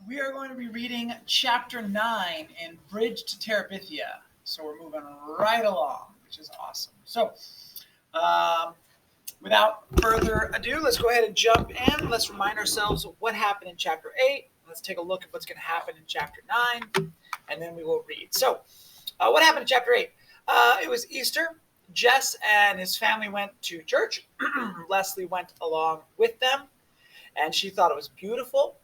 We are going to be reading chapter 9 in Bridge to Terabithia. So we're moving right along, which is awesome. So, um, without further ado, let's go ahead and jump in. Let's remind ourselves what happened in chapter 8. Let's take a look at what's going to happen in chapter 9, and then we will read. So, what happened in chapter 8? It was Easter. Jess and his family went to church. Leslie went along with them, and she thought it was beautiful.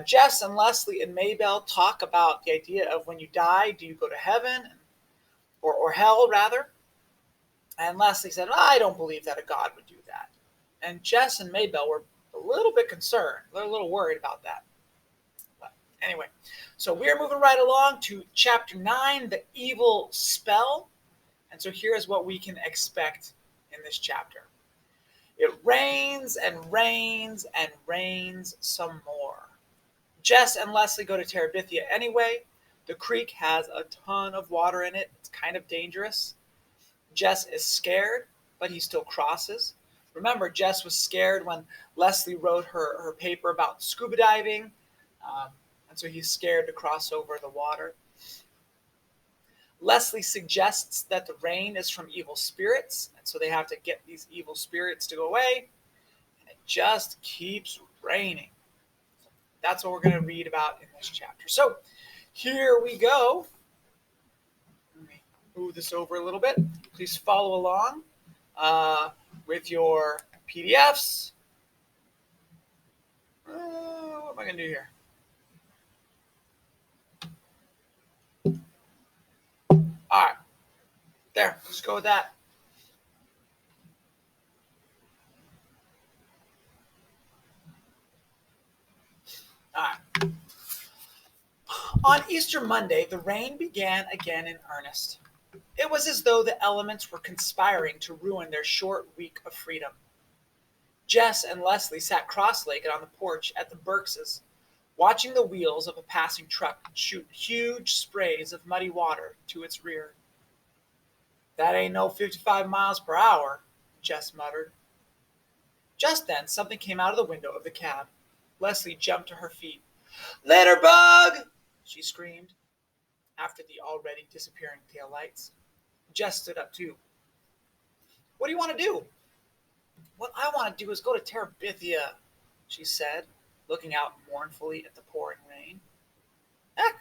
Jess and Leslie and Maybelle talk about the idea of when you die, do you go to heaven or hell, rather? And Leslie said, I don't believe that a God would do that. And Jess and Maybelle were a little bit concerned. They're a little worried about that. But anyway, so we're moving right along to chapter 9, the evil spell. And so here's what we can expect in this chapter. It rains and rains and rains some more. Jess and Leslie go to Terabithia anyway. The creek has a ton of water in it. It's kind of dangerous. Jess is scared, but he still crosses. Remember, Jess was scared when Leslie wrote her paper about scuba diving, and so he's scared to cross over the water. Leslie suggests that the rain is from evil spirits, and so they have to get these evil spirits to go away, and it just keeps raining. That's what we're going to read about in this chapter. So here we go. Let me move this over a little bit. Please follow along with your PDFs. What am I going to do here? All right. There. Let's go with that. All right. On Easter Monday, the rain began again in earnest. It was as though the elements were conspiring to ruin their short week of freedom. Jess and Leslie sat cross-legged on the porch at the Burkses, watching the wheels of a passing truck shoot huge sprays of muddy water to its rear. That ain't no 55 miles per hour, Jess muttered. Just then, something came out of the window of the cab. Leslie jumped to her feet. Later, Bug! She screamed, after the already disappearing taillights. Jess stood up too. What do you want to do? What I want to do is go to Terabithia, she said, looking out mournfully at the pouring rain. Heck,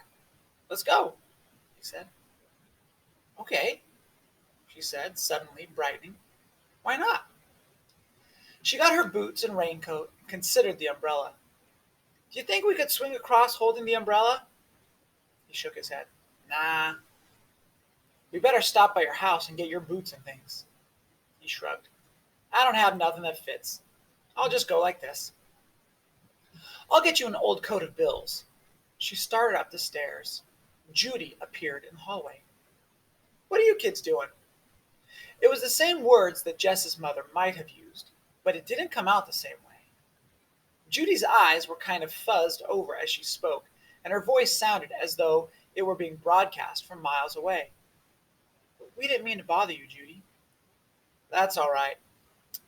let's go, he said. Okay, she said, suddenly brightening. Why not? She got her boots and raincoat and considered the umbrella. Do you think we could swing across holding the umbrella? He shook his head. Nah. We better stop by your house and get your boots and things. He shrugged. I don't have nothing that fits. I'll just go like this. I'll get you an old coat of Bill's. She started up the stairs. Judy appeared in the hallway. What are you kids doing? It was the same words that Jess's mother might have used, but it didn't come out the same way. Judy's eyes were kind of fuzzed over as she spoke, and her voice sounded as though it were being broadcast from miles away. We didn't mean to bother you, Judy. That's all right.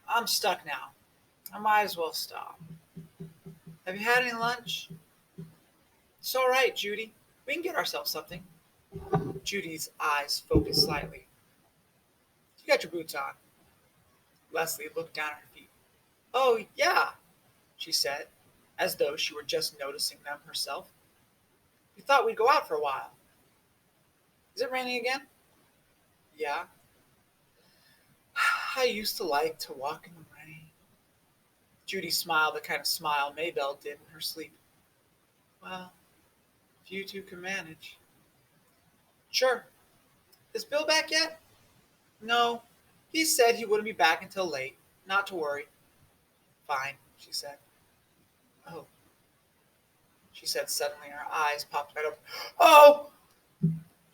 I'm stuck now. I might as well stop. Have you had any lunch? It's all right, Judy. We can get ourselves something. Judy's eyes focused slightly. You got your boots on. Leslie looked down at her feet. Oh, yeah, she said, as though she were just noticing them herself. We thought we'd go out for a while. Is it raining again? Yeah. I used to like to walk in the rain. Judy smiled the kind of smile Maybelle did in her sleep. Well, if you two can manage. Sure. Is Bill back yet? No. He said he wouldn't be back until late. Not to worry. Fine, she said. Oh, she said suddenly, and her eyes popped right open. Oh!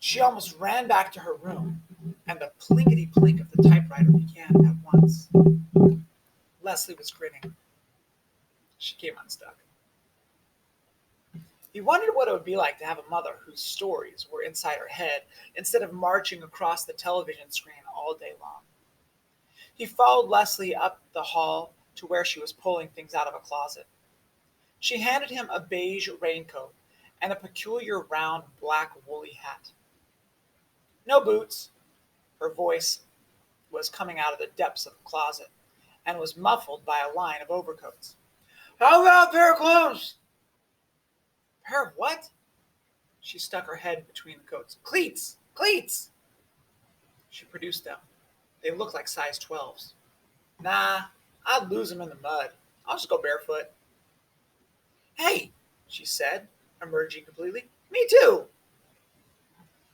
She almost ran back to her room, and the plinkety-plink of the typewriter began at once. Leslie was grinning. She came unstuck. He wondered what it would be like to have a mother whose stories were inside her head instead of marching across the television screen all day long. He followed Leslie up the hall to where she was pulling things out of a closet. She handed him a beige raincoat and a peculiar round black woolly hat. No boots. Her voice was coming out of the depths of the closet and was muffled by a line of overcoats. How about a pair of clothes? Pair of what? She stuck her head between the coats. Cleats! Cleats! She produced them. They looked like size 12s. Nah, I'd lose them in the mud. I'll just go barefoot. Hey, she said, emerging completely. Me too.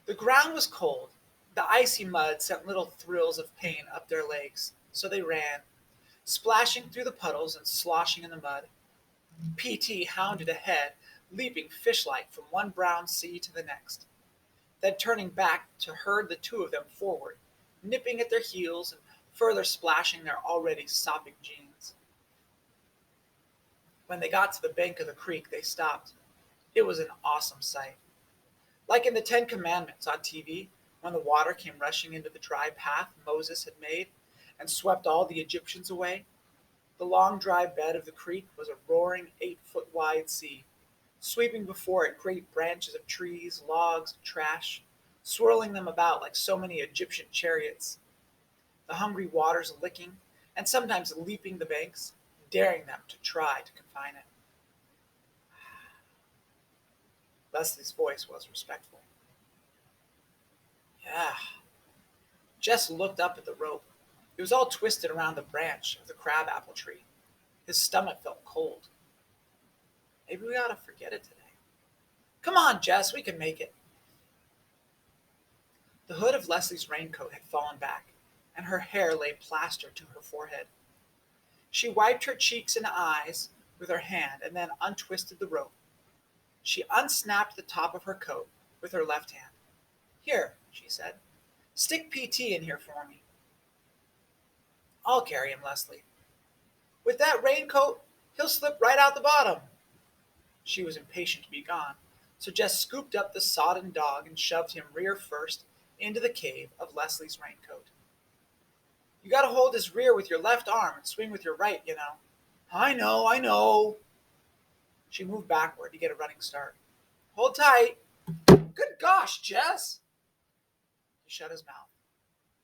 The ground was cold. The icy mud sent little thrills of pain up their legs, so they ran, splashing through the puddles and sloshing in the mud. P.T. hounded ahead, leaping fish-like from one brown sea to the next, then turning back to herd the two of them forward, nipping at their heels and further splashing their already sopping jeans. When they got to the bank of the creek, they stopped. It was an awesome sight. Like in the Ten Commandments on TV, when the water came rushing into the dry path Moses had made and swept all the Egyptians away, the long dry bed of the creek was a roaring 8-foot wide sea, sweeping before it great branches of trees, logs, and trash, swirling them about like so many Egyptian chariots, the hungry waters licking and sometimes leaping the banks, daring them to try to confine it. Leslie's voice was respectful. Yeah. Jess looked up at the rope. It was all twisted around the branch of the crabapple tree. His stomach felt cold. Maybe we ought to forget it today. Come on, Jess, we can make it. The hood of Leslie's raincoat had fallen back, and her hair lay plastered to her forehead. She wiped her cheeks and eyes with her hand and then untwisted the rope. She unsnapped the top of her coat with her left hand. Here, she said, stick P.T. in here for me. I'll carry him, Leslie. With that raincoat, he'll slip right out the bottom. She was impatient to be gone, so Jess scooped up the sodden dog and shoved him rear first into the cave of Leslie's raincoat. You gotta hold his rear with your left arm and swing with your right, you know. I know. She moved backward to get a running start. Hold tight. Good gosh, Jess! He shut his mouth.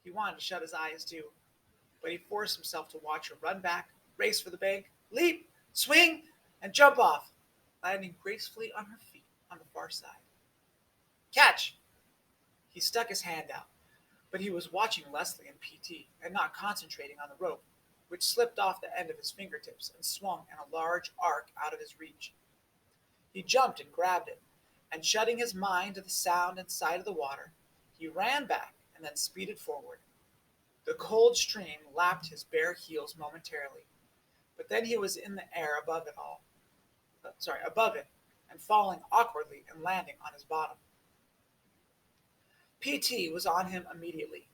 He wanted to shut his eyes too, but he forced himself to watch her run back, race for the bank, leap, swing, and jump off, landing gracefully on her feet on the far side. Catch! He stuck his hand out, but he was watching Leslie and P.T. and not concentrating on the rope, which slipped off the end of his fingertips and swung in a large arc out of his reach. He jumped and grabbed it, and shutting his mind to the sound and sight of the water, he ran back and then speeded forward. The cold stream lapped his bare heels momentarily, but then he was in the air above it, and falling awkwardly and landing on his bottom. P.T. was on him immediately,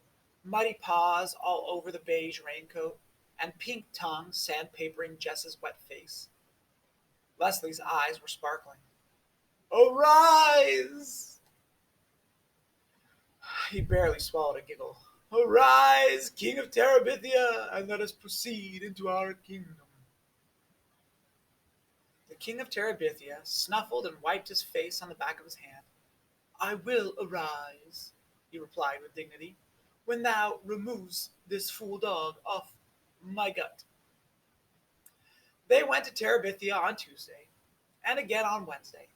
muddy paws all over the beige raincoat, and pink tongue sandpapering Jess's wet face. Leslie's eyes were sparkling. Arise! He barely swallowed a giggle. Arise, King of Terabithia, and let us proceed into our kingdom. The King of Terabithia snuffled and wiped his face on the back of his hand. I will arise, he replied with dignity, when thou removest this fool dog off my gut. They went to Terabithia on Tuesday, and again on Wednesday.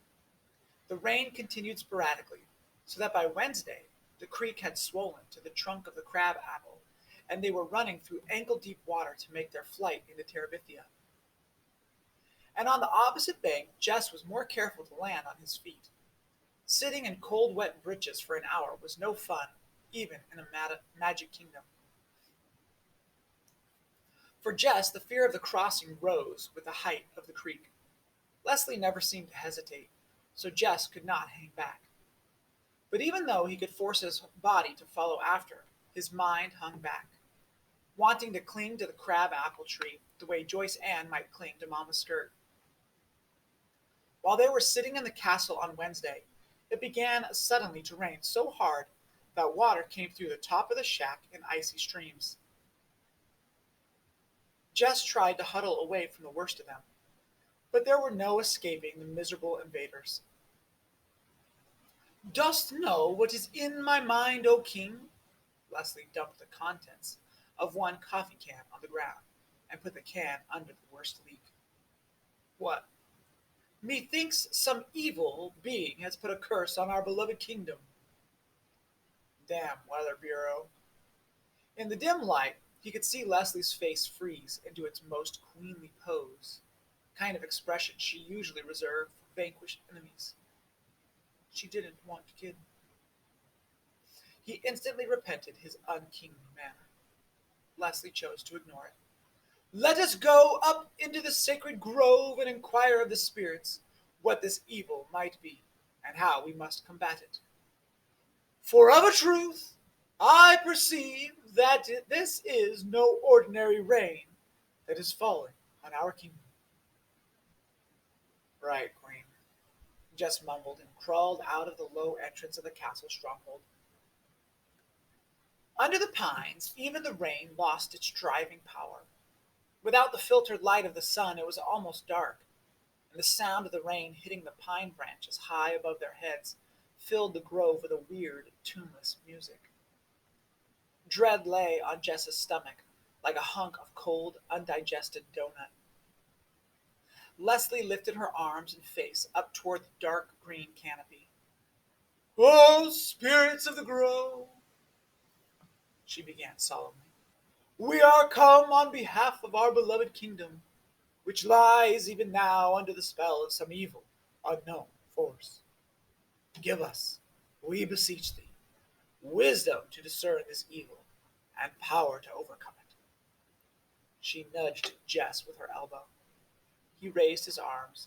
The rain continued sporadically, so that by Wednesday the creek had swollen to the trunk of the crab apple, and they were running through ankle-deep water to make their flight into Terabithia. And on the opposite bank, Jess was more careful to land on his feet. Sitting in cold, wet breeches for an hour was no fun, even in a magic kingdom. For Jess, the fear of the crossing rose with the height of the creek. Leslie never seemed to hesitate, so Jess could not hang back. But even though he could force his body to follow after, his mind hung back, wanting to cling to the crab apple tree the way Joyce Ann might cling to Mama's skirt. While they were sitting in the castle on Wednesday, it began suddenly to rain so hard that water came through the top of the shack in icy streams. Jess tried to huddle away from the worst of them, but there were no escaping the miserable invaders. "Dost know what is in my mind, O king?" Leslie dumped the contents of one coffee can on the ground and put the can under the worst leak. "What?" "Methinks some evil being has put a curse on our beloved kingdom." "Damn Weather Bureau." In the dim light, he could see Leslie's face freeze into its most queenly pose, the kind of expression she usually reserved for vanquished enemies. She didn't want to kid. He instantly repented his unkingly manner. Leslie chose to ignore it. "Let us go up into the sacred grove and inquire of the spirits what this evil might be, and how we must combat it. For of a truth, I perceive that this is no ordinary rain that is falling on our kingdom." "Right, Queen," Jess mumbled and crawled out of the low entrance of the castle stronghold. Under the pines, even the rain lost its driving power. Without the filtered light of the sun, it was almost dark, and the sound of the rain hitting the pine branches high above their heads filled the grove with a weird, tuneless music. Dread lay on Jess's stomach like a hunk of cold, undigested doughnut. Leslie lifted her arms and face up toward the dark green canopy. "Oh, spirits of the grove," she began solemnly, "we are come on behalf of our beloved kingdom, which lies even now under the spell of some evil, unknown force. Give us, we beseech thee, wisdom to discern this evil and power to overcome it." She nudged Jess with her elbow. He raised his arms.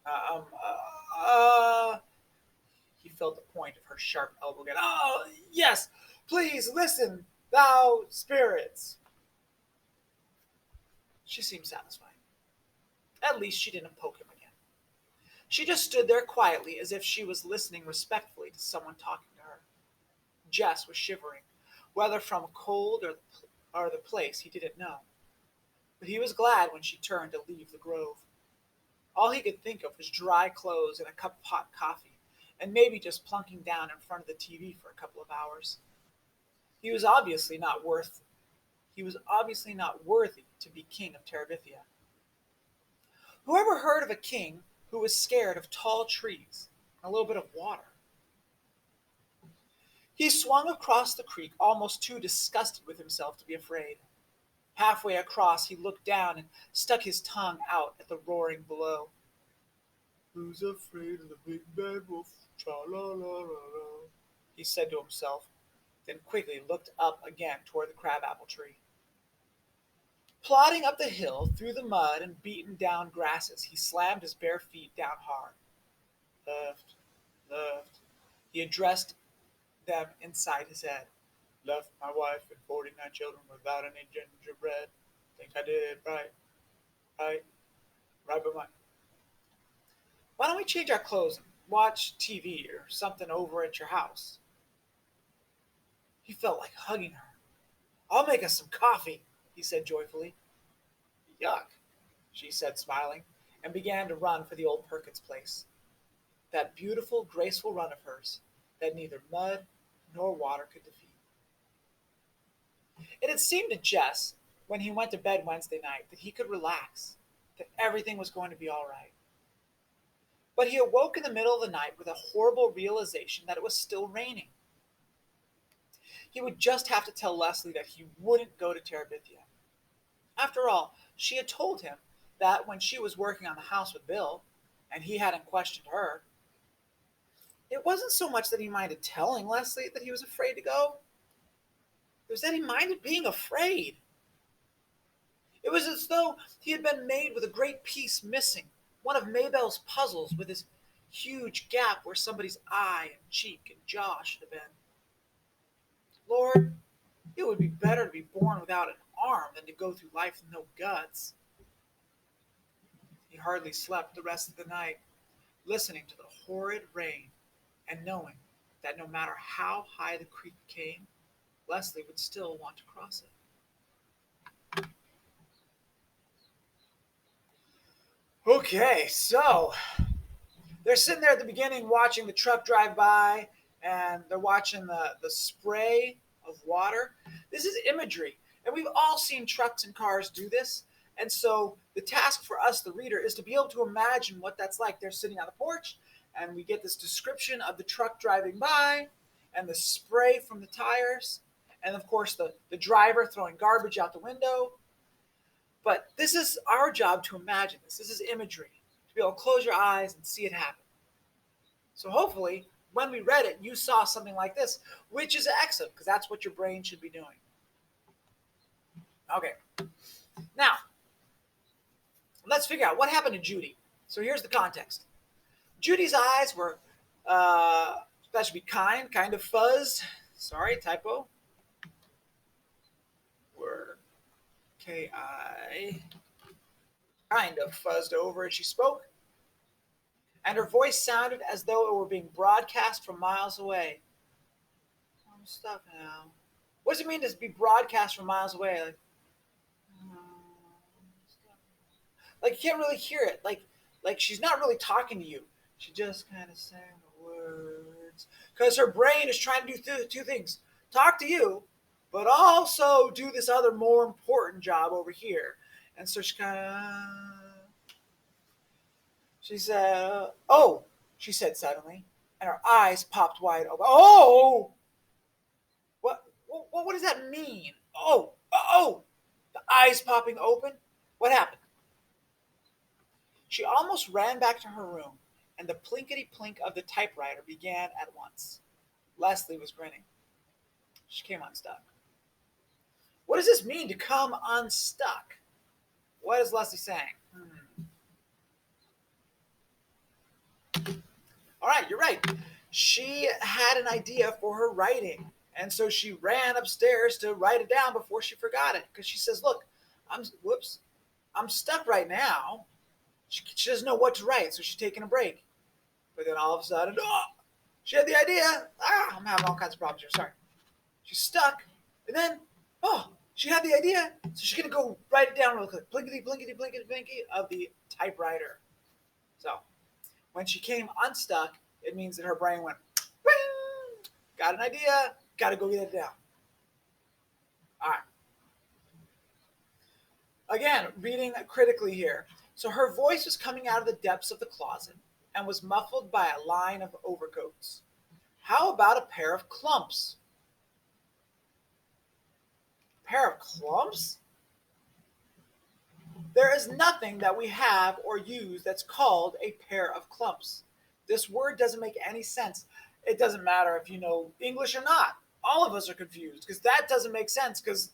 Uh, um, uh, uh, he felt the point of her sharp elbow again. "Oh, yes, please listen, thou spirits." She seemed satisfied. At least she didn't poke him again. She just stood there quietly as if she was listening respectfully to someone talking to her. Jess was shivering, whether from cold or the place he didn't know. But he was glad when she turned to leave the grove. All he could think of was dry clothes and a cup of hot coffee, and maybe just plunking down in front of the TV for a couple of hours. He was obviously not worth he was obviously not worthy to be king of Terabithia. Whoever heard of a king who was scared of tall trees and a little bit of water? He swung across the creek, almost too disgusted with himself to be afraid. Halfway across, he looked down and stuck his tongue out at the roaring below. "Who's afraid of the big bad wolf? Tra-la-la-la-la," he said to himself, then quickly looked up again toward the crabapple tree. Plodding up the hill through the mud and beaten down grasses, he slammed his bare feet down hard. Left, left. He addressed them inside his head. "Left my wife and 49 children without any gingerbread. Think I did right, right, right by my... Why don't we change our clothes and watch TV or something over at your house?" He felt like hugging her. "I'll make us some coffee," he said joyfully. "Yuck," she said, smiling, and began to run for the old Perkins place. That beautiful, graceful run of hers that neither mud nor water could defeat. It had seemed to Jess, when he went to bed Wednesday night, that he could relax, that everything was going to be all right. But he awoke in the middle of the night with a horrible realization that it was still raining. He would just have to tell Leslie that he wouldn't go to Terabithia. After all, she had told him that when she was working on the house with Bill, and he hadn't questioned her, it wasn't so much that he minded telling Leslie that he was afraid to go. It was that he minded being afraid. It was as though he had been made with a great piece missing, one of Maybelle's puzzles with his huge gap where somebody's eye and cheek and jaw should have been. Lord, it would be better to be born without an arm than to go through life with no guts. He hardly slept the rest of the night, listening to the horrid rain and knowing that no matter how high the creek came, Leslie would still want to cross it. Okay, so they're sitting there at the beginning watching the truck drive by, and they're watching the spray of water. This is imagery, and we've all seen trucks and cars do this. And so the task for us, the reader, is to be able to imagine what that's like. They're sitting on the porch, and we get this description of the truck driving by and the spray from the tires, and of course the driver throwing garbage out the window. But this is our job to imagine this. This is imagery, to be able to close your eyes and see it happen. So hopefully, when we read it, you saw something like this, which is excellent because that's what your brain should be doing. Okay, now let's figure out what happened to Judy. So here's the context. Judy's eyes were, that should be kind of fuzzed. Sorry, typo. Were K-I, kind of fuzzed over as she spoke. And her voice sounded as though it were being broadcast from miles away. I'm stuck now. What does it mean to be broadcast from miles away? Like you can't really hear it. Like she's not really talking to you. She just kind of saying the words because her brain is trying to do two things: talk to you, but also do this other more important job over here. And so she said, "Oh," she said suddenly, and her eyes popped wide open. Oh, what does that mean? Oh, the eyes popping open. What happened? She almost ran back to her room, and the plinkety-plink of the typewriter began at once. Leslie was grinning. She came unstuck. What does this mean to come unstuck? What is Leslie saying? All right, you're right. She had an idea for her writing, and so she ran upstairs to write it down before she forgot it. Because she says, "Look, I'm stuck right now." She doesn't know what to write, so she's taking a break. But then all of a sudden, she had the idea. I'm having all kinds of problems here. Sorry. She's stuck, and then, she had the idea, so she's going to go write it down real quick. Blinkety, blinkety, blinkety, blinkety of the typewriter. So when she came unstuck, it means that her brain went, Bing! Got an idea, got to go get it down. All right. Again, reading critically here. So her voice was coming out of the depths of the closet and was muffled by a line of overcoats. How about a pair of clumps? A pair of clumps? There is nothing that we have or use that's called a pair of clumps. This word doesn't make any sense. It doesn't matter if you know English or not. All of us are confused because that doesn't make sense because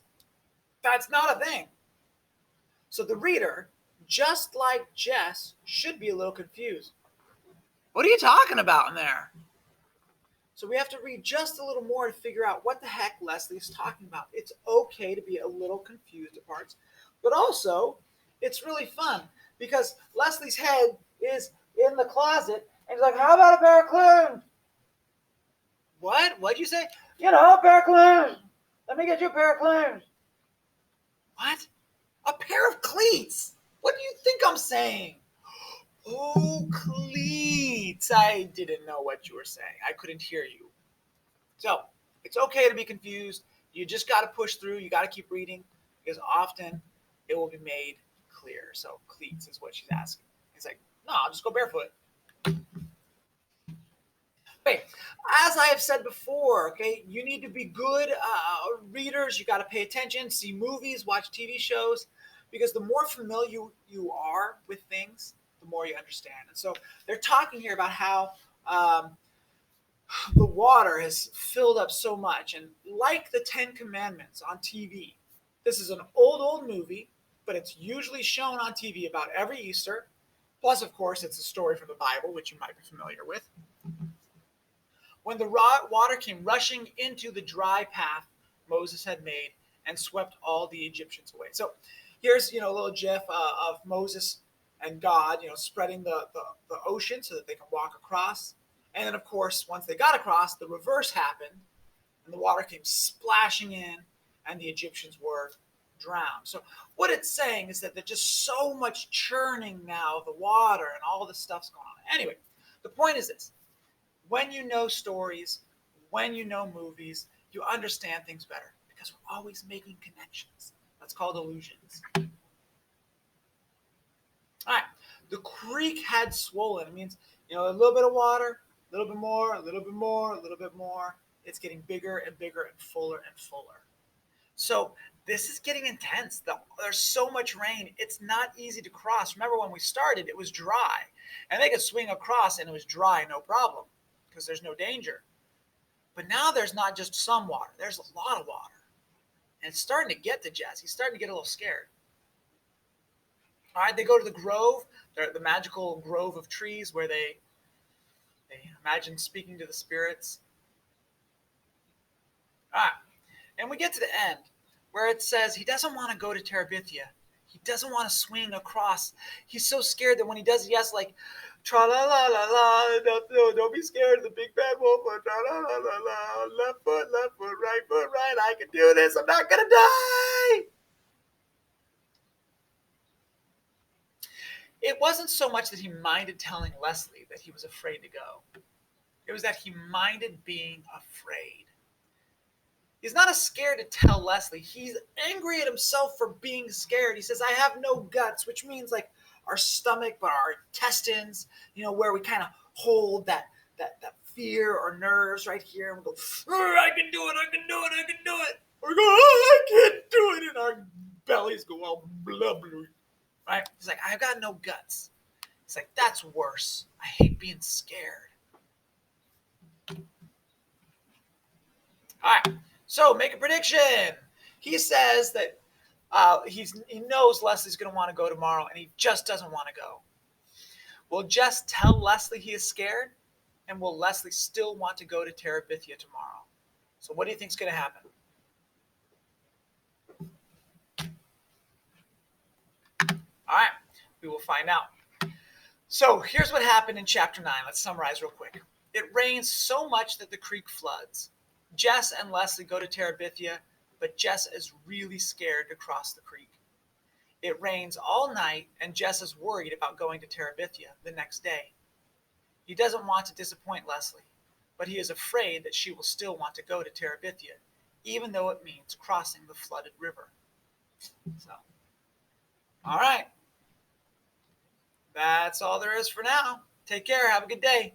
that's not a thing. So the reader, just like Jess, should be a little confused. What are you talking about in there? So we have to read just a little more to figure out what the heck Leslie's talking about. It's okay to be a little confused at parts, but also it's really fun because Leslie's head is in the closet and he's like, how about a pair of clues? What? What'd you say? A pair of clues. Let me get you a pair of clues. What? A pair of cleats? What do you think I'm saying? Oh, cleats. I didn't know what you were saying. I couldn't hear you. So, it's okay to be confused. You just got to push through. You got to keep reading because often it will be made clear. So, cleats is what she's asking. He's like, no, I'll just go barefoot. Okay, as I have said before, okay, you need to be good readers. You got to pay attention, see movies, watch TV shows, because the more familiar you are with things, the more you understand. And so they're talking here about how the water has filled up so much, and like the Ten Commandments on TV, this is an old movie, but it's usually shown on TV about every Easter. Plus, of course, it's a story from the Bible, which you might be familiar with. When the water came rushing into the dry path Moses had made and swept all the Egyptians away. So here's, a little gif of Moses and God, spreading the ocean so that they can walk across. And then, of course, once they got across, the reverse happened, and the water came splashing in, and the Egyptians were drown. So what it's saying is that there's just so much churning now of the water and all this stuff's going on. Anyway, the point is this. When you know stories, when you know movies, you understand things better because we're always making connections. That's called illusions. All right. The creek had swollen. It means, a little bit of water, a little bit more, a little bit more, a little bit more. It's getting bigger and bigger and fuller and fuller. So this is getting intense. There's so much rain. It's not easy to cross. Remember when we started, it was dry. And they could swing across and it was dry, no problem, because there's no danger. But now there's not just some water. There's a lot of water. And it's starting to get to Jess. He's starting to get a little scared. All right, they go to the grove, the magical grove of trees where they imagine speaking to the spirits. All right, and we get to the end where it says he doesn't want to go to Terabithia. He doesn't want to swing across. He's so scared that when he does, he has like, tra la la la la, don't be scared of the big bad wolf, tra la la la la, left foot, right, I can do this, I'm not gonna die. It wasn't so much that he minded telling Leslie that he was afraid to go. It was that he minded being afraid. He's not scared to tell Leslie. He's angry at himself for being scared. He says, I have no guts, which means like our stomach, but our intestines, where we kind of hold that fear or nerves right here. And we go, I can do it, I can do it, I can do it. Or we go, I can't do it. And our bellies go all blubbly. Right? He's like, I've got no guts. He's like, that's worse. I hate being scared. All right. So make a prediction. He says that he knows Leslie's going to want to go tomorrow, and he just doesn't want to go. Will Jess tell Leslie he is scared? And will Leslie still want to go to Terabithia tomorrow? So what do you think is going to happen? All right. We will find out. So here's what happened in chapter 9. Let's summarize real quick. It rains so much that the creek floods. Jess and Leslie go to Terabithia, but Jess is really scared to cross the creek. It rains all night, and Jess is worried about going to Terabithia the next day. He doesn't want to disappoint Leslie, but he is afraid that she will still want to go to Terabithia, even though it means crossing the flooded river. So, all right. That's all there is for now. Take care. Have a good day.